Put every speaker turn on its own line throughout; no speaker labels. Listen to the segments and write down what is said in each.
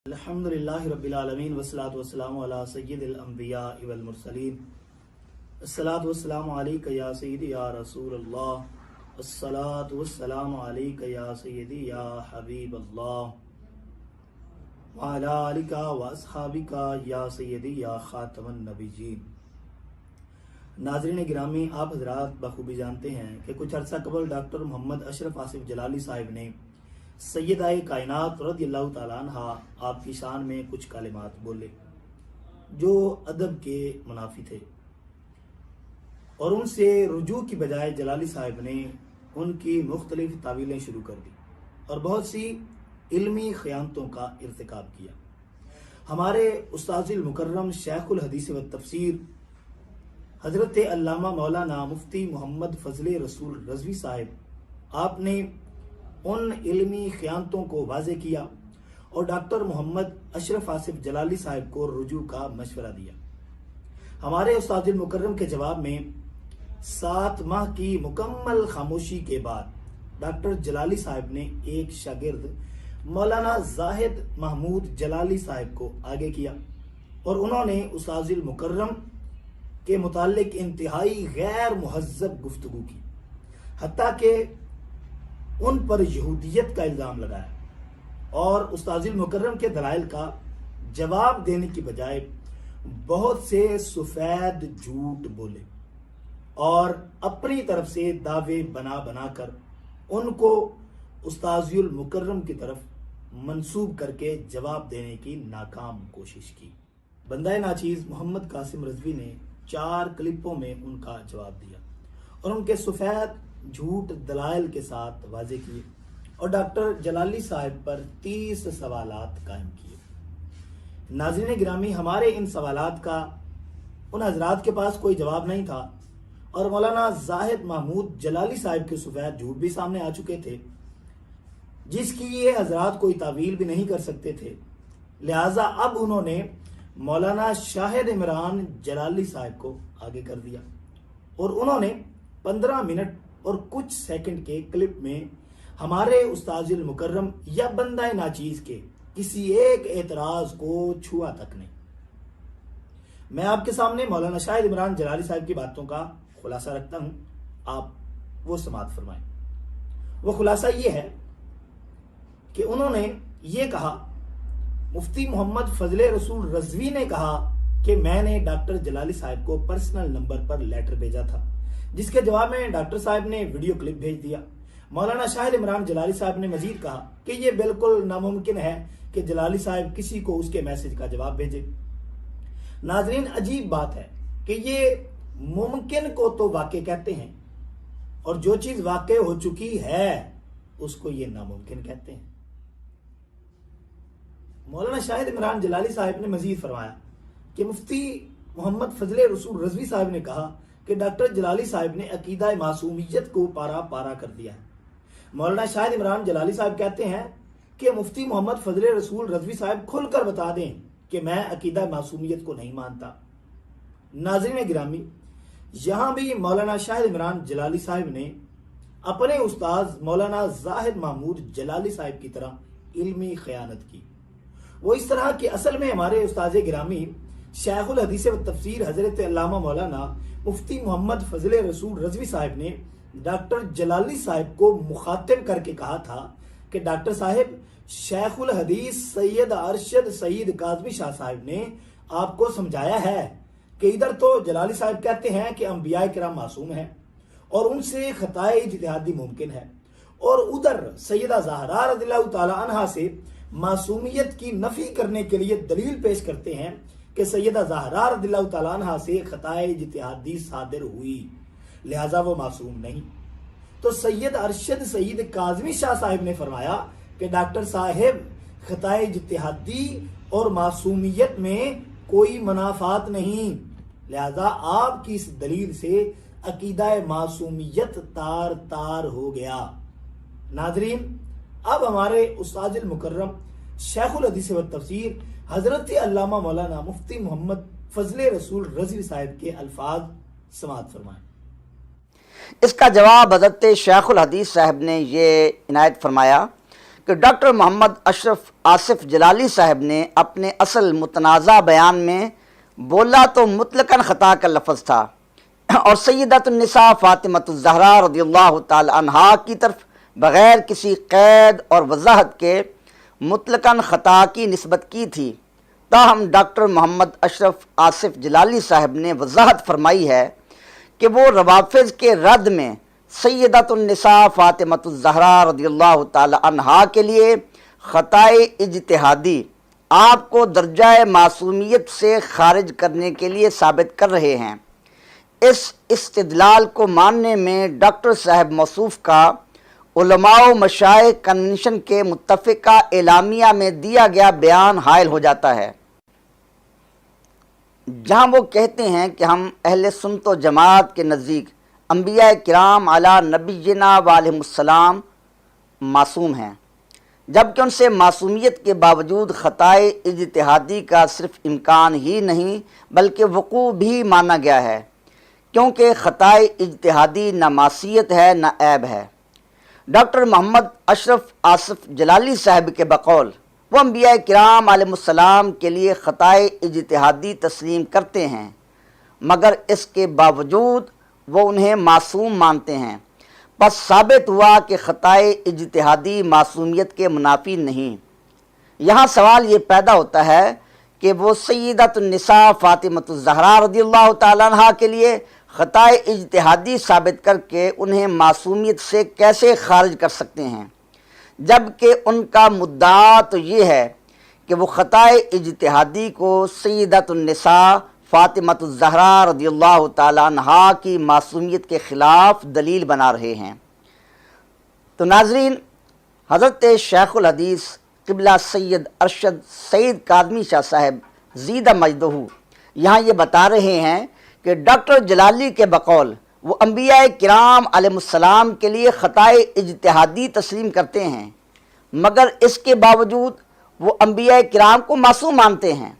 الحمدللہ رب العالمین والصلاة والسلام علی سید الانبیاء والمرسلین الصلاة والسلام علیکہ یا سیدی یا رسول اللہ الصلاة والسلام علیکہ یا سیدی یا حبیب اللہ وعلی آلکہ واصحابکہ یا سیدی یا خاتم النبیین۔ ناظرین گرامی، آپ حضرات بخوبی جانتے ہیں کہ کچھ عرصہ قبل ڈاکٹر محمد اشرف آصف جلالی صاحب نے سیدہ کائنات رضی اللہ تعالیٰ عنہ آپ کی شان میں کچھ کلمات بولے جو ادب کے منافی تھے، اور ان سے رجوع کی بجائے جلالی صاحب نے ان کی مختلف تعویلیں شروع کر دی اور بہت سی علمی خیانتوں کا ارتکاب کیا۔ ہمارے استاذ المکرم شیخ الحدیث و تفسیر حضرت علامہ مولانا مفتی محمد فضل رسول رضوی صاحب، آپ نے ان علمی خیانتوں کو واضح کیا اور ڈاکٹر محمد اشرف آصف جلالی صاحب کو رجوع کا مشورہ دیا۔ ہمارے استاد المکرم کے جواب میں 7 ماہ کی مکمل خاموشی کے بعد ڈاکٹر جلالی صاحب نے ایک شاگرد مولانا زاہد محمود جلالی صاحب کو آگے کیا اور انہوں نے استاد المکرم کے متعلق انتہائی غیر مہذب گفتگو کی، حتیٰ کہ ان پر یہودیت کا الزام لگایا اور استاذ المکرم کے دلائل کا جواب دینے کی بجائے بہت سے سفید جھوٹ بولے اور اپنی طرف سے دعوے بنا کر ان کو استاذ المکرم کی طرف منسوب کر کے جواب دینے کی ناکام کوشش کی۔ بندہ ناچیز محمد قاسم رضوی نے 4 کلپوں میں ان کا جواب دیا اور ان کے سفید جھوٹ دلائل کے ساتھ واضح کیے اور ڈاکٹر جلالی صاحب پر 30 سوالات قائم کیے۔ ناظرین گرامی، ہمارے ان سوالات کا ان حضرات کے پاس کوئی جواب نہیں تھا اور مولانا زاہد محمود جلالی صاحب کے سفید جھوٹ بھی سامنے آ چکے تھے جس کی یہ حضرات کوئی تعویل بھی نہیں کر سکتے تھے، لہٰذا اب انہوں نے مولانا شاہد عمران جلالی صاحب کو آگے کر دیا اور انہوں نے 15 منٹ اور کچھ سیکنڈ کے کلپ میں ہمارے استاذ المکرم یا بندہ ناچیز کے کسی ایک اعتراض کو چھوا تک نہیں۔ میں آپ کے سامنے مولانا شاہد عمران جلالی صاحب کی باتوں کا خلاصہ رکھتا ہوں، آپ وہ سماعت فرمائیں۔ وہ خلاصہ یہ ہے کہ انہوں نے یہ کہا، مفتی محمد فضل رسول رضوی نے کہا کہ میں نے ڈاکٹر جلالی صاحب کو پرسنل نمبر پر لیٹر بھیجا تھا، جس کے جواب میں ڈاکٹر صاحب نے ویڈیو کلپ بھیج دیا۔ مولانا شاہد عمران جلالی صاحب نے مزید کہا کہ یہ بالکل ناممکن ہے کہ جلالی صاحب کسی کو اس کے میسج کا جواب بھیجے۔ ناظرین، عجیب بات ہے کہ یہ ممکن کو تو واقع کہتے ہیں اور جو چیز واقع ہو چکی ہے اس کو یہ ناممکن کہتے ہیں۔ مولانا شاہد عمران جلالی صاحب نے مزید فرمایا کہ مفتی محمد فضل رسول رضوی صاحب نے کہا کہ ڈاکٹر جلالی صاحب نے عقیدہ معصومیت کو پارا پارا کر دیا ہے۔ مولانا شاہد عمران جلالی صاحب کہتے ہیں کہ مفتی محمد فضل رسول رضوی صاحب کھل کر بتا دیں کہ میں عقیدہ معصومیت کو نہیں مانتا۔ ناظرین گرامی، یہاں بھی مولانا شاہد عمران جلالی صاحب نے اپنے استاذ مولانا زاہد محمود جلالی صاحب کی طرح علمی خیانت کی۔ وہ اس طرح کہ اصل میں ہمارے استاذ گرامی شیخ الحدیث و تفسیر حضرت علامہ مولانا مفتی محمد فضل رسول رضوی صاحب نے ڈاکٹر جلالی صاحب کو مخاطب کر کے کہا تھا کہ ڈاکٹر صاحب، شیخ الحدیث سید ارشد سید کاظمی شاہ صاحب نے آپ کو سمجھایا ہے کہ ادھر تو جلالی صاحب کہتے ہیں کہ انبیاء کرام معصوم ہیں اور ان سے خطائے اجتہادی ممکن ہے، اور ادھر سیدہ زہرا رضی اللہ تعالی عنہا سے معصومیت کی نفی کرنے کے لیے دلیل پیش کرتے ہیں کہ سیدہ زہرا رضی اللہ تعالیٰ عنہ سے خطائے اجتہادی صادر ہوئی، لہٰذا وہ معصوم نہیں۔ تو سید ارشد سید کاظمی شاہ صاحب نے فرمایا کہ ڈاکٹر صاحب، خطائے اجتہادی اور معصومیت میں کوئی منافات نہیں، لہٰذا آپ کی اس دلیل سے عقیدہ معصومیت تار تار ہو گیا۔ ناظرین، اب ہمارے استاذ المکرم شیخ الحدیث و تفسیر حضرت علامہ مولانا مفتی محمد فضل رسول رضوی صاحب کے الفاظ سماعت فرمائیں۔
اس کا جواب حضرت شیخ الحدیث صاحب نے یہ عنایت فرمایا کہ ڈاکٹر محمد اشرف آصف جلالی صاحب نے اپنے اصل متنازع بیان میں بولا تو مطلقاً خطا کا لفظ تھا، اور سیدۃ النساء فاطمۃ الزہرا رضی اللہ تعالی عنہا کی طرف بغیر کسی قید اور وضاحت کے مطلقاً خطا کی نسبت کی تھی۔ تاہم ڈاکٹر محمد اشرف آصف جلالی صاحب نے وضاحت فرمائی ہے کہ وہ روافض کے رد میں سیدۃ النساء فاطمۃ الزہرا رضی اللہ تعالی عنہا کے لیے خطائے اجتہادی آپ کو درجہ معصومیت سے خارج کرنے کے لیے ثابت کر رہے ہیں۔ اس استدلال کو ماننے میں ڈاکٹر صاحب موصوف کا علماء و مشائخ کنونشن کے متفقہ اعلامیہ میں دیا گیا بیان حائل ہو جاتا ہے، جہاں وہ کہتے ہیں کہ ہم اہل سنت و جماعت کے نزدیک انبیاء کرام علی نبینا وعلیہم السلام معصوم ہیں، جبکہ ان سے معصومیت کے باوجود خطائے اجتہادی کا صرف امکان ہی نہیں بلکہ وقوع بھی مانا گیا ہے، کیونکہ خطائے اجتہادی نہ معصیت ہے نہ عیب ہے۔ ڈاکٹر محمد اشرف آصف جلالی صاحب کے بقول وہ انبیاء کرام علیہ السلام کے لیے خطائے اجتہادی تسلیم کرتے ہیں، مگر اس کے باوجود وہ انہیں معصوم مانتے ہیں۔ پس ثابت ہوا کہ خطائے اجتہادی معصومیت کے منافی نہیں۔ یہاں سوال یہ پیدا ہوتا ہے کہ وہ سیدۃ النساء فاطمۃ الزہرا رضی اللہ تعالیٰ عنہا کے لیے خطائے اجتہادی ثابت کر کے انہیں معصومیت سے کیسے خارج کر سکتے ہیں، جبکہ ان کا مدعا تو یہ ہے کہ وہ خطائے اجتہادی کو سیدۃ النساء فاطمۃ الزہرا رضی اللہ تعالیٰ عنہا کی معصومیت کے خلاف دلیل بنا رہے ہیں۔ تو ناظرین، حضرت شیخ الحدیث قبلہ سید ارشد سید کاظمی شاہ صاحب زیدہ مجدہ یہاں یہ بتا رہے ہیں کہ ڈاکٹر جلالی کے بقول وہ انبیاء کرام علیہ السلام کے لیے خطائے اجتہادی تسلیم کرتے ہیں، مگر اس کے باوجود وہ انبیاء کرام کو معصوم مانتے ہیں۔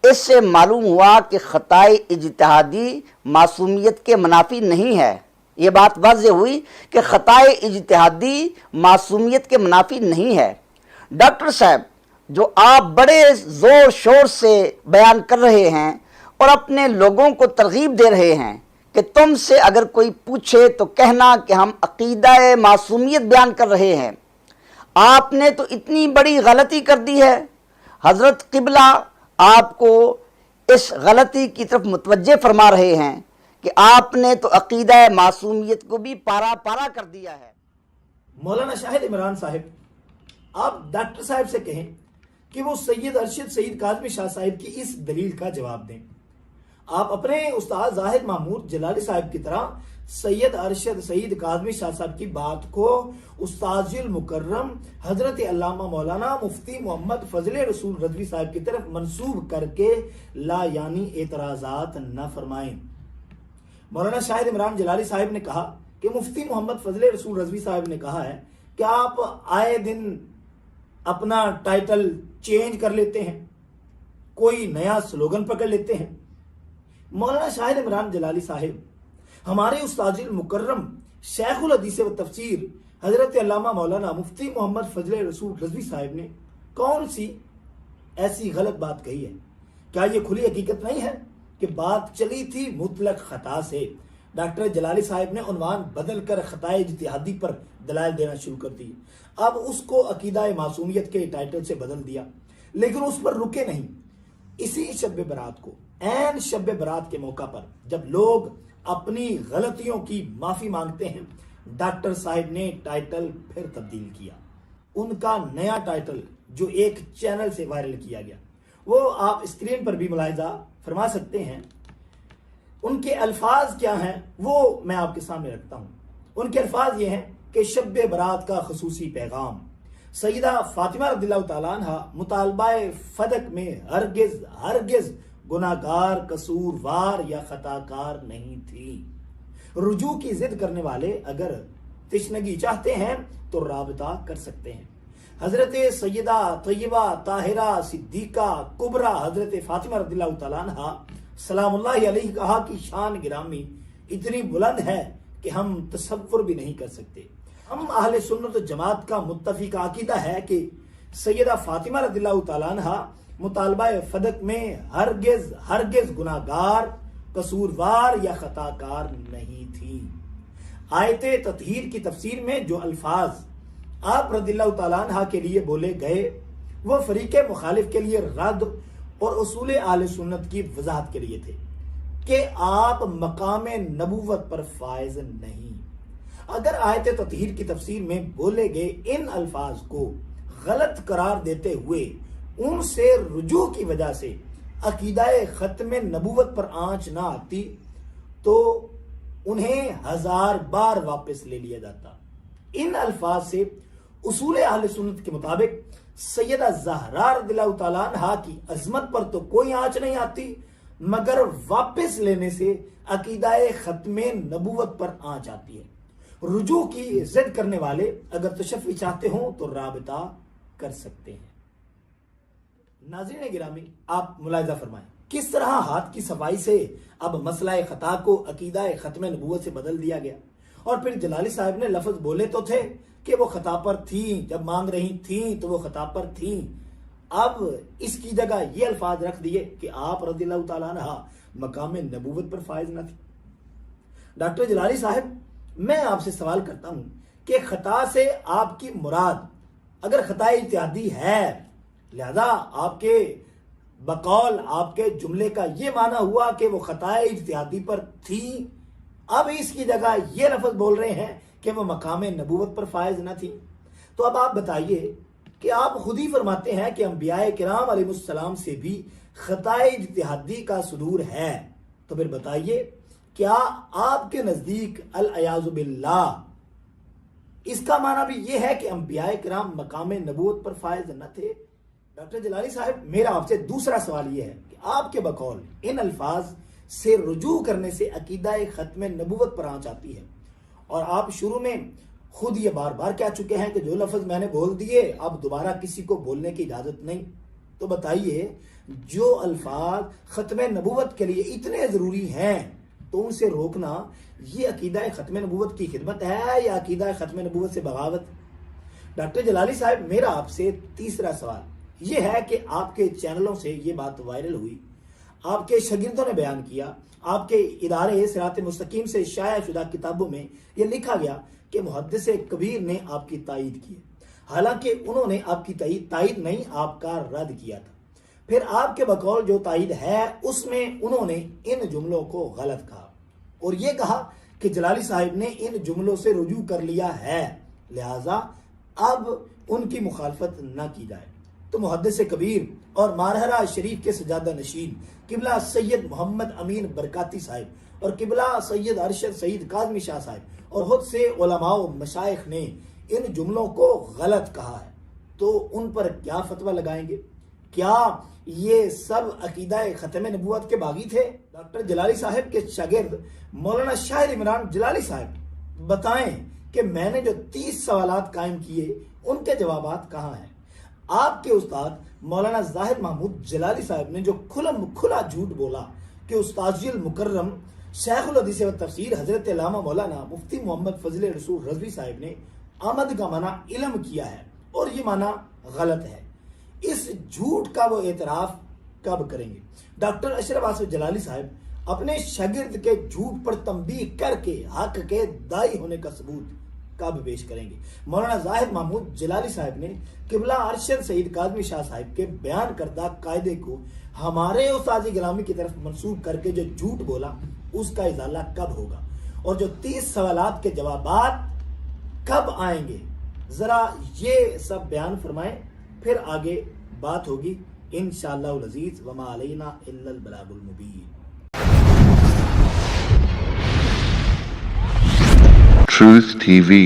اس سے معلوم ہوا کہ خطائے اجتہادی معصومیت کے منافی نہیں ہے۔ یہ بات واضح ہوئی کہ خطائے اجتہادی معصومیت کے منافی نہیں ہے۔ ڈاکٹر صاحب، جو آپ بڑے زور شور سے بیان کر رہے ہیں اور اپنے لوگوں کو ترغیب دے رہے ہیں کہ تم سے اگر کوئی پوچھے تو کہنا کہ ہم عقیدہ معصومیت بیان کر رہے ہیں، آپ نے تو اتنی بڑی غلطی کر دی ہے۔ حضرت قبلہ آپ کو اس غلطی کی طرف متوجہ فرما رہے ہیں کہ آپ نے تو عقیدہ معصومیت کو بھی پارا پارا کر دیا ہے۔
مولانا شاہد عمران صاحب، آپ ڈاکٹر صاحب سے کہیں کہ وہ سید ارشد سید کاظمی شاہ صاحب کی اس دلیل کا جواب دیں۔ آپ اپنے استاد زاہد محمود جلالی صاحب کی طرح سید ارشد سید کاظمی شاہ صاحب کی بات کو استاذ المکرم حضرت علامہ مولانا مفتی محمد فضل رسول رضوی صاحب کی طرف منسوب کر کے لا یعنی اعتراضات نہ فرمائیں۔ مولانا شاہد عمران جلالی صاحب نے کہا کہ مفتی محمد فضل رسول رضوی صاحب نے کہا ہے کہ آپ آئے دن اپنا ٹائٹل چینج کر لیتے ہیں، کوئی نیا سلوگن پکڑ لیتے ہیں۔ مولانا شاہد عمران جلالی صاحب، ہمارے استاذ المکرم شیخ الحدیث و تفسیر حضرت علامہ مولانا مفتی محمد فضل رسول رضوی صاحب نے کون سی ایسی غلط بات کہی ہے؟ کیا یہ کھلی حقیقت نہیں ہے کہ بات چلی تھی مطلق خطا سے؟ ڈاکٹر جلالی صاحب نے عنوان بدل کر خطائے اجتہادی پر دلائل دینا شروع کر دی، اب اس کو عقیدہ معصومیت کے ٹائٹل سے بدل دیا، لیکن اس پر رکے نہیں۔ اسی شب برات کو، عین شب برات کے موقع پر جب لوگ اپنی غلطیوں کی معافی مانگتے ہیں، ڈاکٹر صاحب نے ٹائٹل پھر تبدیل کیا۔ ان کا نیا ٹائٹل جو ایک چینل سے وائرل کیا گیا، وہ آپ اسکرین پر بھی ملاحظہ فرما سکتے ہیں۔ ان کے الفاظ کیا ہیں وہ میں آپ کے سامنے رکھتا ہوں۔ ان کے الفاظ یہ ہیں کہ شب برات کا خصوصی پیغام، سیدہ فاطمہ رضی اللہ تعالیٰ عنہ مطالبہ فدق میں ہرگز گناہگار، قصوروار یا خطاکار نہیں تھی۔ رجوع کی ضد کرنے والے اگر تشنگی چاہتے ہیں تو رابطہ کر سکتے ہیں۔ حضرت سیدہ طیبہ طاہرہ صدیقہ کبریٰ حضرت فاطمہ رضی اللہ تعالیٰ عنہ سلام اللہ علیہ کہا کہ شان گرامی اتنی بلند ہے کہ ہم تصور بھی نہیں کر سکتے۔ ہم اہل سنت و جماعت کا متفق عقیدہ ہے کہ سیدہ فاطمہ رضی اللہ تعالیٰ عنہ مطالبہ فدق میں ہرگز گناہگار، قصوروار یا خطا کار نہیں تھی۔ آیت تطہیر کی تفسیر میں جو الفاظ آپ رضی اللہ تعالیٰ عنہ کے لیے بولے گئے وہ فریق مخالف کے لیے رد اور اصول اہل سنت کی وضاحت کے لیے تھے کہ آپ مقام نبوت پر فائز نہیں۔ اگر آیت تطہیر کی تفسیر میں بولے گئے ان الفاظ کو غلط قرار دیتے ہوئے ان سے رجوع کی وجہ سے عقیدہ ختم نبوت پر آنچ نہ آتی تو انہیں 1000 بار واپس لے لیا جاتا۔ ان الفاظ سے اصول اہل سنت کے مطابق سیدہ زہرا رضی اللہ تعالیٰ عنہ کی عظمت پر تو کوئی آنچ نہیں آتی، مگر واپس لینے سے عقیدہ ختم نبوت پر آنچ آتی ہے۔ رجوع کی ضد کرنے والے اگر تشفی چاہتے ہوں تو رابطہ کر سکتے ہیں۔ ناظرین گرامی، آپ ملاحظہ فرمائیں کس طرح ہاتھ کی صفائی سے اب مسئلہ خطا کو عقیدہ ختم نبوت سے بدل دیا گیا، اور پھر جلالی صاحب نے لفظ بولے تو تھے کہ وہ خطا پر تھیں، جب مانگ رہی تھیں تو وہ خطا پر تھیں، اب اس کی جگہ یہ الفاظ رکھ دیے کہ آپ رضی اللہ تعالیٰ عنہ مقام نبوت پر فائز نہ تھی۔ ڈاکٹر جلالی صاحب، میں آپ سے سوال کرتا ہوں کہ خطا سے آپ کی مراد اگر خطا اجتہادی ہے، لہذا آپ کے بقول آپ کے جملے کا یہ معنی ہوا کہ وہ خطا اجتہادی پر تھی، اب اس کی جگہ یہ لفظ بول رہے ہیں کہ وہ مقام نبوت پر فائز نہ تھی، تو اب آپ بتائیے کہ آپ خود ہی فرماتے ہیں کہ انبیاء کرام علیہ السلام سے بھی خطا اجتہادی کا صدور ہے، تو پھر بتائیے کیا آپ کے نزدیک العیاذ باللہ اس کا معنی بھی یہ ہے کہ انبیاء کرام مقام نبوت پر فائز نہ تھے؟ ڈاکٹر جلالی صاحب، میرا آپ سے دوسرا سوال یہ ہے کہ آپ کے بقول ان الفاظ سے رجوع کرنے سے عقیدہ ختم نبوت پر آنچ آتی ہے، اور آپ شروع میں خود یہ بار بار کہہ چکے ہیں کہ جو لفظ میں نے بول دیے اب دوبارہ کسی کو بولنے کی اجازت نہیں، تو بتائیے جو الفاظ ختم نبوت کے لیے اتنے ضروری ہیں تو ان سے روکنا یہ عقیدہ ختم نبوت کی خدمت ہے یا عقیدہ ختم نبوت سے بغاوت؟ ڈاکٹر جلالی صاحب، میرا آپ سے تیسرا سوال یہ ہے کہ آپ کے چینلوں سے یہ بات وائرل ہوئی، آپ کے شاگردوں نے بیان کیا، آپ کے ادارے صراط مستقیم سے شائع شدہ کتابوں میں یہ لکھا گیا کہ محدث کبیر نے آپ کی تائید کی، حالانکہ انہوں نے آپ کی تائید نہیں، آپ کا رد کیا تھا۔ پھر آپ کے بقول جو تائید ہے اس میں انہوں نے ان جملوں کو غلط کہا اور یہ کہا کہ جلالی صاحب نے ان جملوں سے رجوع کر لیا ہے، لہذا اب ان کی مخالفت نہ کی جائے۔ تو محدث کبیر اور مارہرہ شریف کے سجادہ نشین قبلہ سید محمد امین برکاتی صاحب اور قبلہ سید ارشد سعید کاظمی شاہ صاحب اور خود سے علماء و مشائخ نے ان جملوں کو غلط کہا ہے، تو ان پر کیا فتویٰ لگائیں گے؟ کیا یہ سب عقیدہ ختم نبوت کے باغی تھے؟ ڈاکٹر جلالی صاحب کے شاگرد مولانا شاہر عمران جلالی صاحب بتائیں کہ میں نے جو 30 سوالات قائم کیے ان کے جوابات کہاں ہیں؟ آپ کے استاد مولانا ظاہر محمود جلالی صاحب نے جو کھلا جھوٹ بولا کہ استاذ المکرم شیخ الحدیث و تفسیر حضرت علامہ مولانا مفتی محمد فضل رسول رضوی صاحب نے آمد کا معنی علم کیا ہے اور یہ معنی غلط ہے، اس جھوٹ کا وہ اعتراف کب کریں گے؟ ڈاکٹر اشرف آصف جلالی صاحب اپنے شاگرد کے جھوٹ پر تنبیہ کر کے حق کے دائی ہونے کا ثبوت کب پیش کریں گے؟ مولانا ظاہر محمود جلالی صاحب نے قبلہ ارشد سعید کاظمی شاہ صاحب کے بیان کردہ قاعدے کو ہمارے استاذ گرامی کی طرف منسوب کر کے جو جھوٹ بولا اس کا ازالہ کب ہوگا؟ اور جو 30 سوالات کے جوابات کب آئیں گے؟ ذرا یہ سب بیان فرمائیں، پھر آگے بات ہوگی انشاءاللہ العزیز۔ وما علینا الا البلاغ المبین۔
Truth TV.